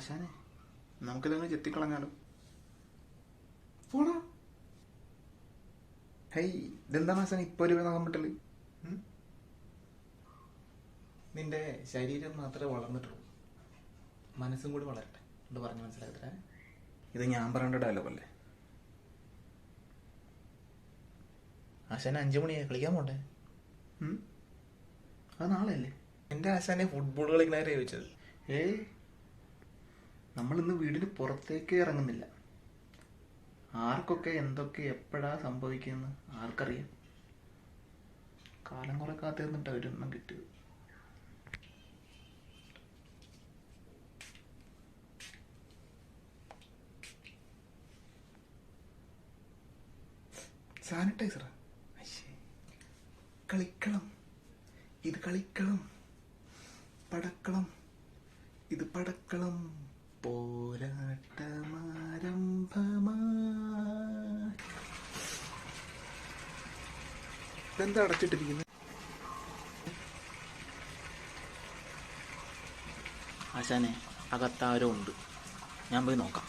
ആശാനെ, നമുക്കിതങ്ങ് ചെത്തിക്കളഞ്ഞാലോ? പോടാ. ഹൈ, ഇതെന്താണ് ആശാനെ ഇപ്പൊ ഒരു നമ്മട്ടില്? നിന്റെ ശരീരം മാത്രമേ വളർന്നിട്ടുള്ളൂ, മനസ്സും കൂടി വളരട്ടെ. ഇത് പറഞ്ഞ് മനസ്സിലാക്കട്ടെ. ഇത് ഞാൻ പറയേണ്ട ഡയലോഗല്ലേ? ആശാനെ 5 മണിയായി, കളിക്കാൻ പോണ്ടേ? അത് നാളെ അല്ലേ? എൻ്റെ ആശാനെ ഫുട്ബോൾ കളിക്കണവരെ ചോദിച്ചത്. നമ്മളിന്ന് വീടിന് പുറത്തേക്ക് ഇറങ്ങുന്നില്ല. ആർക്കൊക്കെ എന്തൊക്കെ എപ്പോഴാ സംഭവിക്കുമെന്ന് ആർക്കറിയാം? കാലം കുറെ കാത്തിരുന്നിട്ട് അവരൊന്നും കിട്ടിയത്. സാനിറ്റൈസറാ? കളിക്കളം, ഇത് കളിക്കളം. പടക്കളം, ഇത് പടക്കളം. പോരാട്ടമാരംഭമാ. ഇതെന്താ അടച്ചിട്ടിരിക്കുന്നത്? ആശാനെ, അകത്താരോ ഉണ്ട്, ഞാൻ പോയി നോക്കാം.